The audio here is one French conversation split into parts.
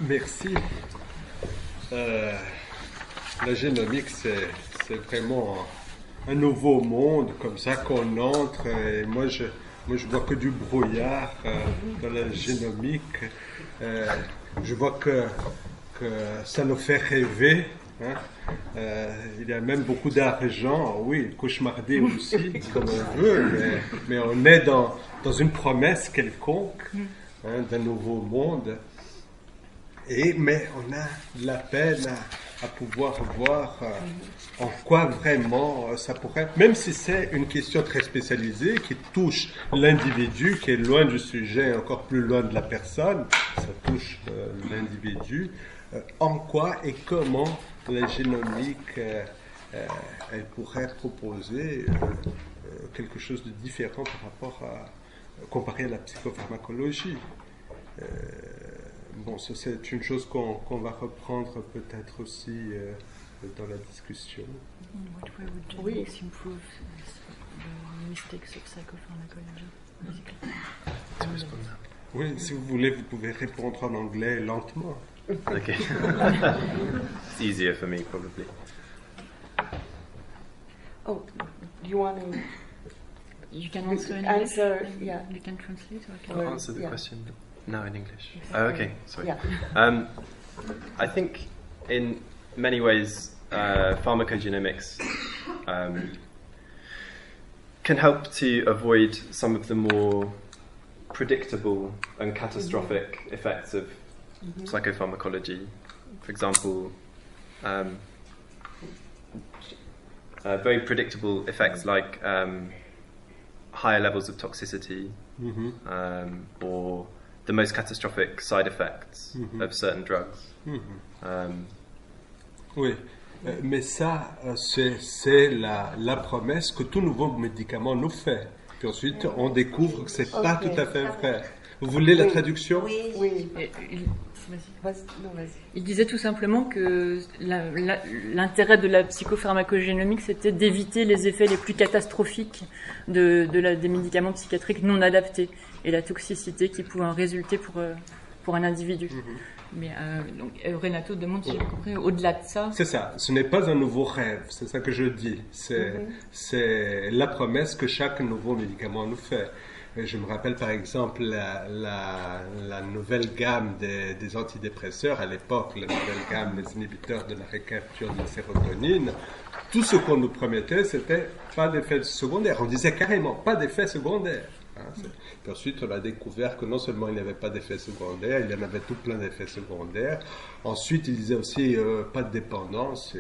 Merci. La génomique, c'est vraiment un nouveau monde comme ça qu'on entre. Et moi, je vois que du brouillard dans la génomique. Je vois que ça nous fait rêver. Hein. Il y a même beaucoup d'argent, oui, cauchemarder aussi, comme on veut, mais on est dans une promesse quelconque d'un nouveau monde. Mais on a de la peine à pouvoir voir en quoi vraiment ça pourrait, même si c'est une question très spécialisée qui touche l'individu, qui est loin du sujet, encore plus loin de la personne, ça touche l'individu, en quoi et comment la génomique elle pourrait proposer quelque chose de différent par rapport comparé à la psychopharmacologie. Bon, ça c'est une chose qu'on va reprendre peut-être aussi dans la discussion. What way would genetics improve the mistakes of psychopharmacology, basically? Oui, si vous voulez, vous pouvez répondre en anglais lentement. Okay. It's easier for me, probably. Oh, do you want to You can answer in answer? English? Yeah. You can translate or I I'll can... answer the Yeah. question now in English. Oh, okay, sorry. Yeah. I think in many ways pharmacogenomics can help to avoid some of the more predictable and catastrophic effects of psychopharmacology. For example, very predictable effects like higher levels of toxicity or the most catastrophic side effects of certain drugs. Oui, mais ça, c'est la promesse que tout nouveau médicament nous fait. Puis ensuite, on découvre que c'est pas tout à fait vrai. Vous voulez la traduction? Oui. Vas-y. Il disait tout simplement que l'intérêt de la psychopharmacogénomique, c'était d'éviter les effets les plus catastrophiques des médicaments psychiatriques non adaptés et la toxicité qui pouvait en résulter pour un individu. Mais donc, Renato demande si j'ai compris, au-delà de ça... C'est ça, ce n'est pas un nouveau rêve, c'est ça que je dis. C'est la promesse que chaque nouveau médicament nous fait. Je me rappelle par exemple la nouvelle gamme des antidépresseurs à l'époque, la nouvelle gamme des inhibiteurs de la recapture de la sérotonine. Tout ce qu'on nous promettait, c'était pas d'effets secondaires. On disait carrément pas d'effets secondaires. Puis ensuite, on a découvert que non seulement il n'y avait pas d'effets secondaires, il y en avait tout plein d'effets secondaires. Ensuite, il disait aussi pas de dépendance.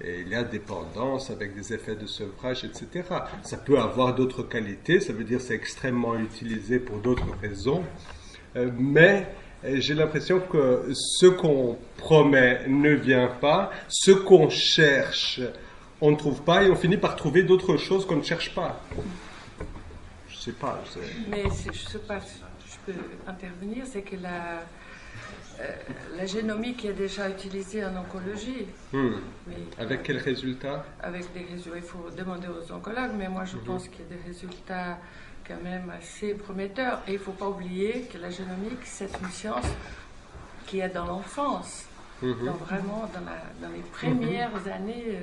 Et il y a dépendance avec des effets de sevrage, etc. Ça peut avoir d'autres qualités, ça veut dire que c'est extrêmement utilisé pour d'autres raisons. Mais j'ai l'impression que ce qu'on promet ne vient pas, ce qu'on cherche, on ne trouve pas, et on finit par trouver d'autres choses qu'on ne cherche pas. Je sais pas. Mais je sais pas si je peux intervenir, c'est que la génomique est déjà utilisée en oncologie. Mais avec quels résultats? Avec des résultats, il faut demander aux oncologues, mais moi je pense qu'il y a des résultats quand même assez prometteurs. Et il ne faut pas oublier que la génomique, c'est une science qui est dans l'enfance. Donc vraiment dans les premières années.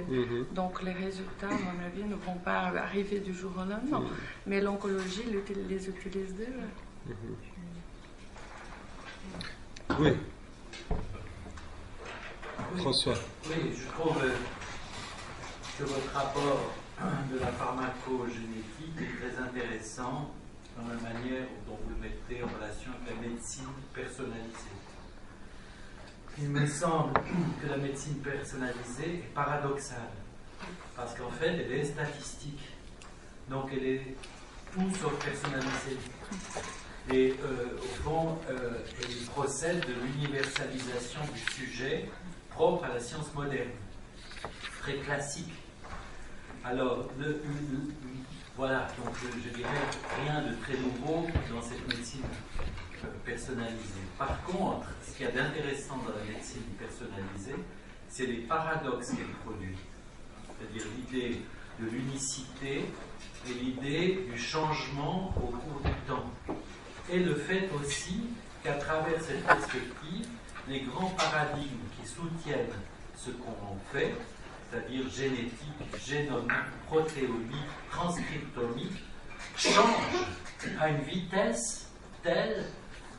Donc les résultats, à mon avis, ne vont pas arriver du jour au lendemain. Mais l'oncologie les utilise déjà. Oui. François. Oui, je trouve que votre rapport de la pharmacogénétique est très intéressant dans la manière dont vous le mettez en relation avec la médecine personnalisée. Il me semble que la médecine personnalisée est paradoxale, parce qu'en fait, elle est statistique. Donc, elle est tout sauf personnalisée. Et au fond, elle procède de l'universalisation du sujet propre à la science moderne, très classique. Alors, voilà, donc je dirais rien de très nouveau dans cette médecine personnalisée. Par contre, ce qu'il y a d'intéressant dans la médecine personnalisée, c'est les paradoxes qu'elle produit. C'est-à-dire l'idée de l'unicité et l'idée du changement au cours du temps. Et le fait aussi qu'à travers cette perspective, les paradigmes qui soutiennent ce qu'on fait, c'est-à-dire génétique, génomique, protéomique, transcriptomique, changent à une vitesse telle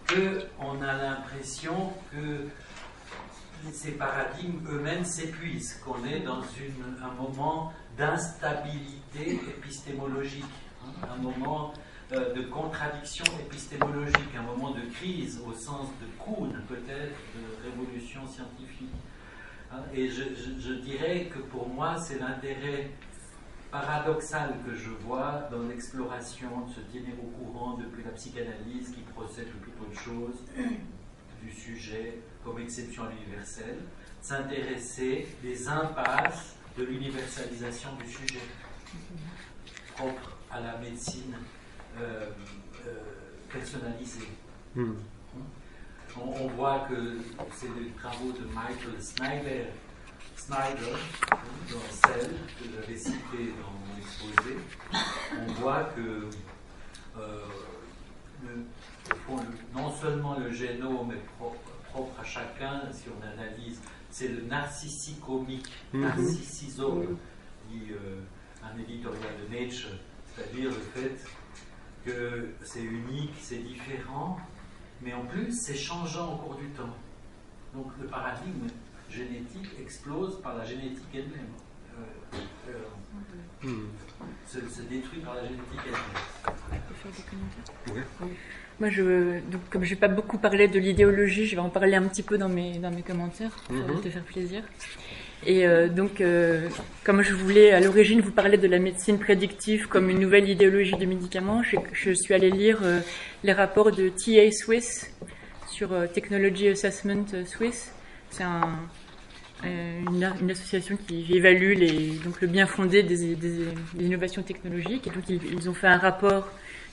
qu'on a l'impression que ces paradigmes eux-mêmes s'épuisent, qu'on est dans un moment d'instabilité épistémologique, un moment de contradiction épistémologique, un moment de crise au sens de Kuhn, peut-être, de révolution scientifique. Et je dirais que pour moi, c'est l'intérêt paradoxal que je vois dans l'exploration de ce tenir au courant depuis la psychanalyse qui procède de toute autre chose, du sujet comme exception à l'universel, s'intéresser des impasses de l'universalisation du sujet, propre à la médecine personnalisée. On voit que c'est les travaux de Michael Snyder, dans celle que j'avais citée dans mon exposé. On voit que non seulement le génome est propre à chacun, si on analyse, c'est le narcissicomique, narcissisome, dit un éditorial de Nature, c'est-à-dire le fait que c'est unique, c'est différent, mais en plus c'est changeant au cours du temps. Donc le paradigme génétique explose par la génétique elle-même, se détruit par la génétique elle-même. Faire des commentaires. Oui. Moi, donc, comme je n'ai pas beaucoup parlé de l'idéologie, je vais en parler un petit peu dans mes commentaires pour te faire plaisir. Et donc, comme je voulais à l'origine vous parler de la médecine prédictive comme une nouvelle idéologie de médicaments, je suis allée lire les rapports de TA Swiss sur Technology Assessment Swiss. C'est une association qui évalue donc le bien fondé des innovations technologiques. Et donc, ils ont fait un rapport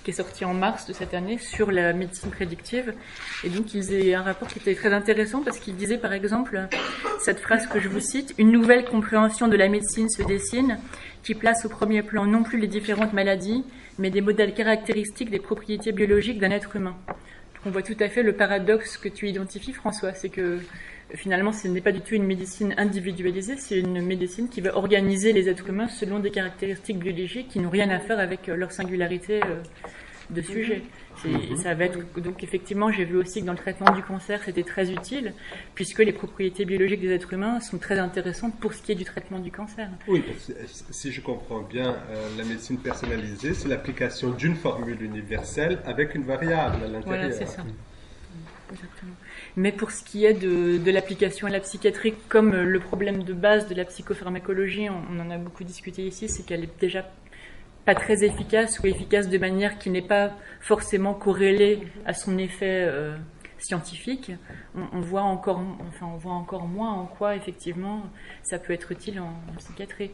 qui est sorti en mars de cette année sur la médecine prédictive. Et donc, ils ont un rapport qui était très intéressant parce qu'il disait, par exemple, cette phrase que je vous cite, « Une nouvelle compréhension de la médecine se dessine qui place au premier plan non plus les différentes maladies, mais des modèles caractéristiques des propriétés biologiques d'un être humain. » On voit tout à fait le paradoxe que tu identifies, François, c'est que finalement, ce n'est pas du tout une médecine individualisée, c'est une médecine qui va organiser les êtres humains selon des caractéristiques biologiques qui n'ont rien à faire avec leur singularité de sujet. Ça va être, donc effectivement, j'ai vu aussi que dans le traitement du cancer, c'était très utile, puisque les propriétés biologiques des êtres humains sont très intéressantes pour ce qui est du traitement du cancer. Oui, si je comprends bien, la médecine personnalisée, c'est l'application d'une formule universelle avec une variable à l'intérieur. Voilà, c'est ça. Exactement. Mais pour ce qui est de l'application à la psychiatrie, comme le problème de base de la psychopharmacologie, on en a beaucoup discuté ici, c'est qu'elle est déjà pas très efficace ou efficace de manière qui n'est pas forcément corrélée à son effet scientifique. On voit encore moins en quoi effectivement ça peut être utile en psychiatrie.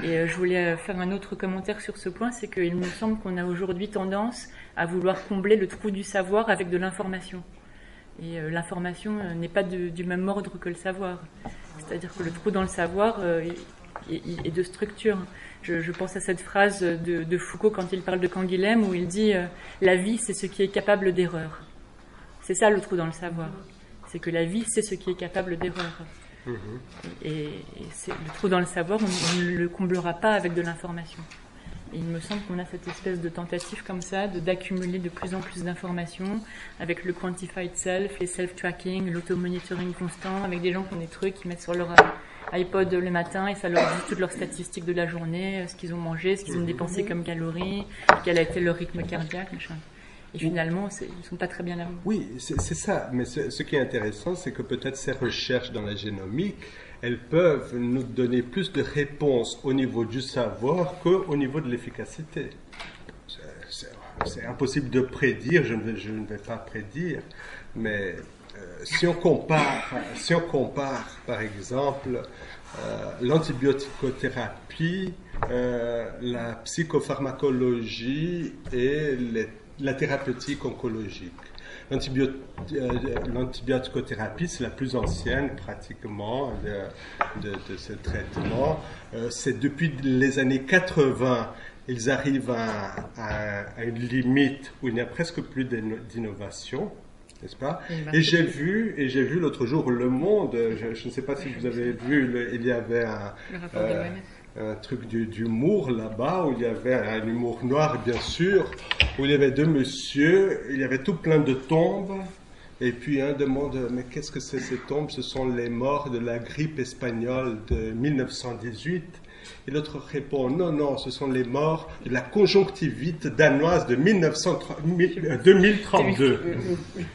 Et je voulais faire un autre commentaire sur ce point, c'est qu'il me semble qu'on a aujourd'hui tendance à vouloir combler le trou du savoir avec de l'information. Et l'information n'est pas du même ordre que le savoir. C'est-à-dire que le trou dans le savoir est de structure. Je pense à cette phrase de Foucault quand il parle de Canguilhem où il dit « La vie, c'est ce qui est capable d'erreur ». C'est ça le trou dans le savoir. C'est que la vie, c'est ce qui est capable d'erreur. Et le trou dans le savoir, on ne le comblera pas avec de l'information. Et il me semble qu'on a cette espèce de tentative comme ça, d'accumuler de plus en plus d'informations avec le quantified self, les self-tracking, l'auto-monitoring constant, avec des gens qui ont des trucs qu'ils mettent sur leur iPod le matin et ça leur dit toutes leurs statistiques de la journée, ce qu'ils ont mangé, ce qu'ils ont dépensé comme calories, quel a été leur rythme cardiaque, machin. Et finalement, ils ne sont pas très bien là. Oui, c'est ça. Mais ce qui est intéressant, c'est que peut-être ces recherches dans la génomique, elles peuvent nous donner plus de réponses au niveau du savoir qu'au niveau de l'efficacité. C'est impossible de prédire, je ne vais pas prédire, mais si on compare par exemple l'antibioticothérapie, la psychopharmacologie et la thérapeutique oncologique. L'antibioticothérapie, c'est la plus ancienne pratiquement de ce traitement. C'est depuis les années 80, ils arrivent à une limite où il n'y a presque plus d'innovation. n'est-ce pas? Et j'ai vu l'autre jour Le Monde, je ne sais pas si vous avez vu, il y avait un truc d'humour là-bas, où il y avait un humour noir, bien sûr, où il y avait deux messieurs, il y avait tout plein de tombes, et puis un demande, mais qu'est-ce que c'est ces tombes? Ce sont les morts de la grippe espagnole de 1918. Et l'autre répond, non, ce sont les morts de la conjonctivite danoise de 2032.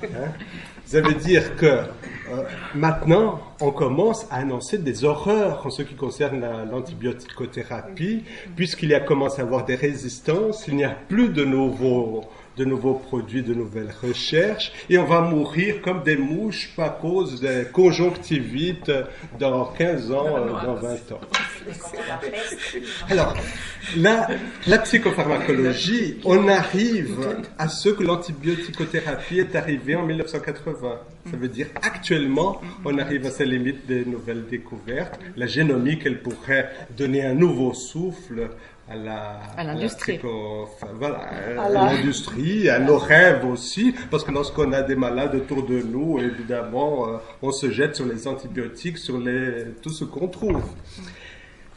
Hein? Ça veut dire que maintenant, on commence à annoncer des horreurs en ce qui concerne l'antibioticothérapie, puisqu'il y a commencé à avoir des résistances, il n'y a plus de nouveaux produits, de nouvelles recherches, et on va mourir comme des mouches à cause des conjonctivites dans 15 ans, dans 20 ans. Alors, la psychopharmacologie, on arrive à ce que l'antibioticothérapie est arrivée en 1980. Ça veut dire actuellement, on arrive à ces limites des nouvelles découvertes. La génomique, elle pourrait donner un nouveau souffle à l'industrie, à l'industrie, à nos rêves aussi, parce que lorsqu'on a des malades autour de nous, évidemment, on se jette sur les antibiotiques, sur tout ce qu'on trouve.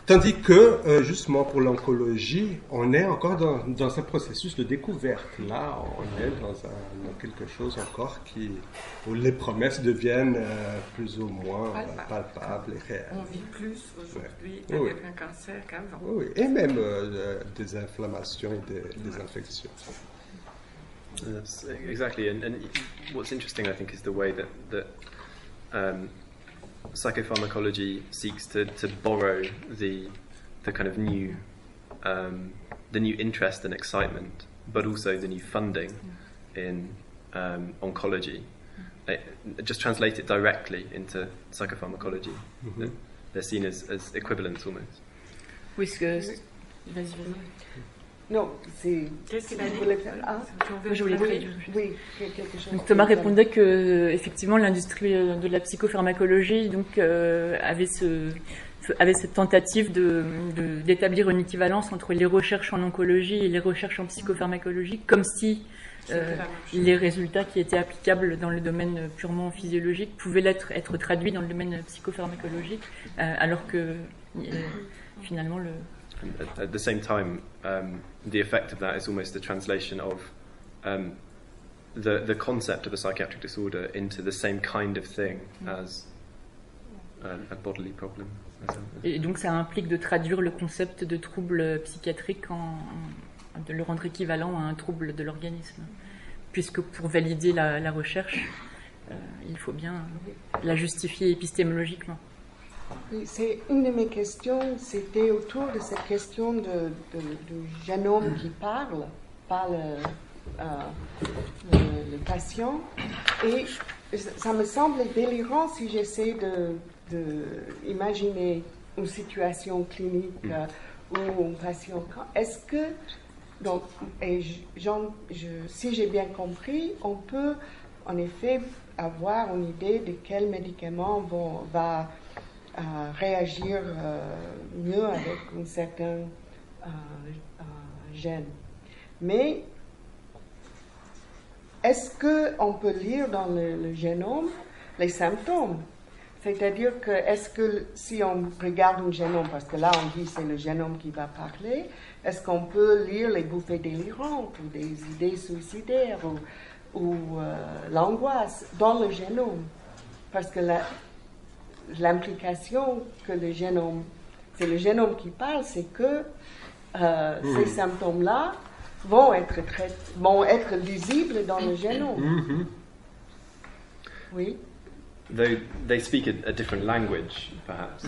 Tandis que, justement, pour l'oncologie, on est encore dans un processus de découverte. Là, on est dans quelque chose encore où les promesses deviennent plus ou moins palpables et réelles. On vit plus aujourd'hui avec un cancer qu'avant. Oui, et même des inflammations et des infections. Yes, exactly. And what's interesting, I think, is the way that psychopharmacology seeks to borrow the kind of new the new interest and excitement, but also the new funding in oncology. Just translate it directly into psychopharmacology. Mm-hmm. They're seen as equivalents almost. Oui, vas-y. Non, c'est... Qu'est-ce qu'il a dit? Je voulais dire. Oui, quelque chose. Donc Thomas répondait que effectivement l'industrie de la psychopharmacologie avait cette tentative d'établir une équivalence entre les recherches en oncologie et les recherches en psychopharmacologie, comme si les résultats qui étaient applicables dans le domaine purement physiologique pouvaient être traduits dans le domaine psychopharmacologique, alors que finalement At the same time, the effect of that is almost a translation of the concept of a psychiatric disorder into the same kind of thing as a bodily problem. Et donc ça implique de traduire le concept de trouble psychiatrique, de le rendre équivalent à un trouble de l'organisme. Puisque pour valider la recherche, il faut bien la justifier épistémologiquement. C'est une de mes questions, c'était autour de cette question du génome qui parle, pas le patient. Et ça me semble délirant si j'essaie d'imaginer une situation clinique où un patient... Est-ce que... Donc, si j'ai bien compris, on peut en effet avoir une idée de quel médicament va réagir mieux avec un certain gène. Mais est-ce qu'on peut lire dans le génome les symptômes? C'est-à-dire que est-ce que si on regarde un génome, parce que là on dit c'est le génome qui va parler, est-ce qu'on peut lire les bouffées délirantes ou des idées suicidaires ou l'angoisse dans le génome? Parce que l'implication que c'est le génome qui parle, c'est que ces symptômes-là vont être lisibles dans le génome. Oui. Though they speak a different language, perhaps.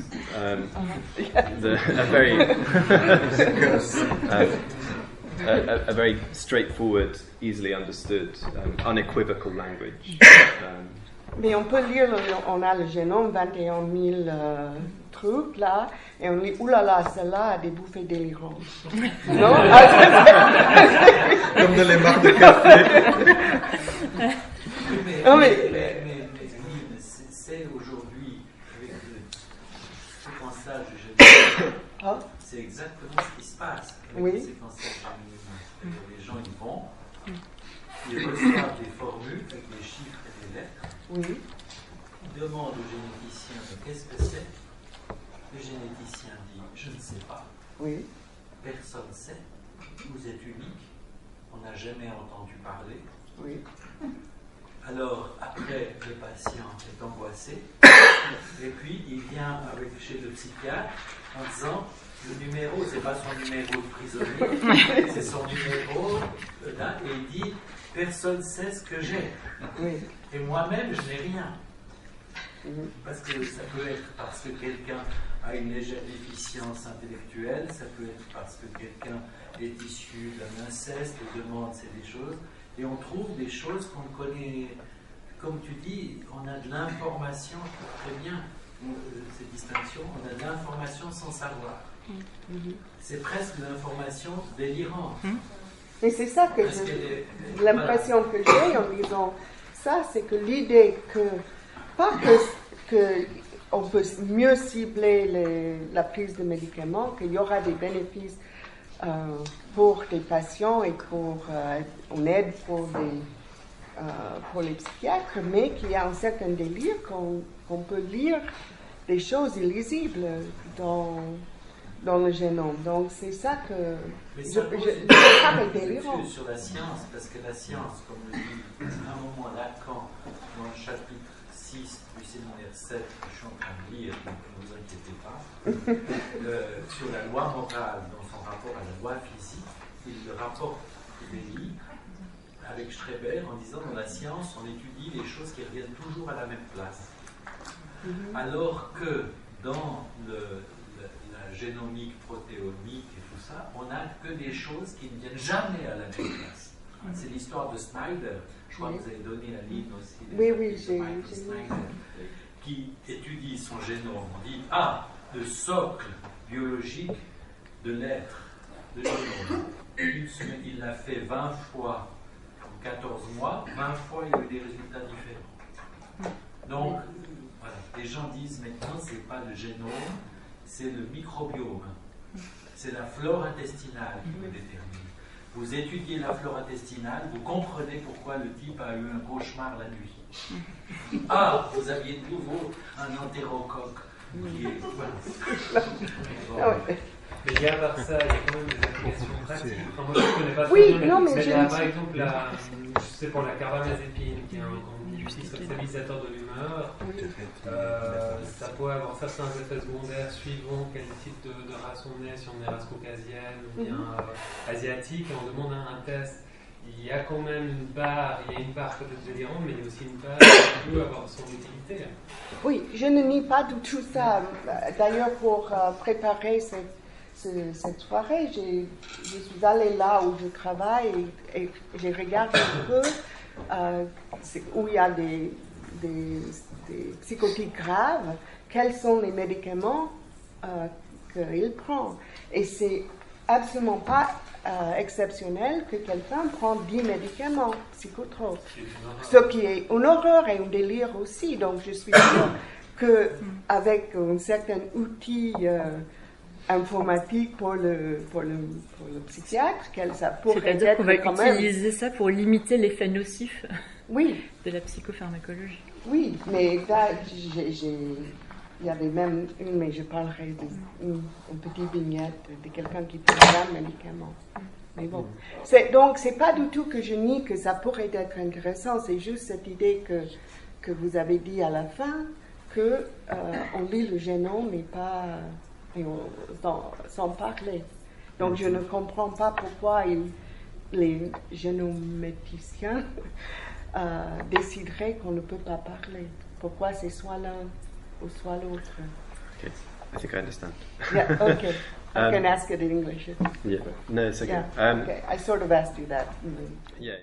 A very straightforward, easily understood, unequivocal language. Mais on peut lire, on a le génome, 21 000 trucs là, et on lit, oulala, celle-là a des bouffées délirantes. Non? Comme dans les marques de café. Mais c'est aujourd'hui, avec le séquençage génétique, c'est exactement ce qui se passe avec le séquençage génétique. Les gens y vont, ils reçoivent des formules avec des chiffres des lettres. Oui. Il demande au généticien qu'est-ce que c'est. Le généticien dit je ne sais pas. Oui. Personne ne sait. Vous êtes unique. On n'a jamais entendu parler. Oui. Alors, après, le patient est angoissé. Et puis, il vient chez le psychiatre en disant le numéro, c'est pas son numéro de prisonnier, c'est son numéro. Là, et il dit personne ne sait ce que j'ai. Oui. Et moi-même, je n'ai rien. Mhm. Parce que ça peut être parce que quelqu'un a une légère déficience intellectuelle, ça peut être parce que quelqu'un est issu d'un inceste, demande c'est des choses, et on trouve des choses qu'on connaît, comme tu dis, on a de l'information, très bien, ces distinctions, on a de l'information sans savoir. Mhm. C'est presque de l'information délirante. Et c'est ça que l'impression que j'ai en disant ça, c'est que l'idée que, pas que on peut mieux cibler la prise de médicaments, qu'il y aura des bénéfices pour les patients et en aide pour les psychiatres, mais qu'il y a un certain délire qu'on peut lire des choses illisibles dans le génome. Donc c'est ça que je parle délirant. Sur la science, parce que la science, comme le dit à un moment Lacan dans le chapitre 6 du séminaire 7 que je suis en train de lire, donc ne vous inquiétez pas, sur la loi morale dans son rapport à la loi physique, il rapporte des livres avec Schreber en disant dans la science on étudie les choses qui reviennent toujours à la même place. Alors que dans la génomique, protéomique et tout ça, on n'a que des choses qui ne viennent jamais à la même place. C'est l'histoire de Snyder. Je crois que vous avez donné la ligne aussi. Oui, j'ai Snyder, qui étudie son génome. On dit, le socle biologique de l'être, de génome. Une semaine, il l'a fait 20 fois en 14 mois. 20 fois, il y a eu des résultats différents. Donc, voilà, les gens disent maintenant, ce n'est pas le génome, c'est le microbiome. C'est la flore intestinale qui le détermine. Vous étudiez la flore intestinale, vous comprenez pourquoi le type a eu un cauchemar la nuit. Vous aviez de nouveau un entérocoque qui est... Voilà. Mais il y a à part ça, il y a quand même des applications pratiques. Enfin, moi, je ne connais pas très bien, mais il y a par exemple, je sais pour la carbamazépine, qui est un outil stabilisateur de l'humeur. Ça pourrait avoir certains effets secondaires suivant quel type de race on est, si on est race caucasienne ou bien asiatique, et on demande un test. Il y a quand même une part peut-être délirante, mais il y a aussi une part qui peut avoir son utilité. Oui, je ne nie pas du tout ça. D'ailleurs, pour préparer cette soirée, je suis allée là où je travaille et j'ai regardé un peu où il y a des psychotiques graves, quels sont les médicaments qu'il prend. Et c'est absolument pas exceptionnel que quelqu'un prenne 10 médicaments psychotropes. Ce qui est une horreur et un délire aussi. Donc je suis sûre qu'avec un certain outil informatique pour le psychiatre, ça pourrait C'est-à-dire être qu'on va quand même... utiliser ça pour limiter l'effet nocif Oui. de la psychopharmacologie. Oui, mais là, il y avait même mais je parlerai d'une petite vignette de quelqu'un qui prend un médicament. Mais bon, donc c'est pas du tout que je nie que ça pourrait être intéressant, c'est juste cette idée que vous avez dit à la fin, que on lit le génome mais pas sans parler. Donc je ne comprends pas pourquoi les génométiciens décideraient qu'on ne peut pas parler. Pourquoi c'est soit l'un ou soit l'autre. Okay, I think I understand. Yeah, okay. I can ask it in English. Yeah, no, it's okay. Yeah, okay. I sort of asked you that. Yeah.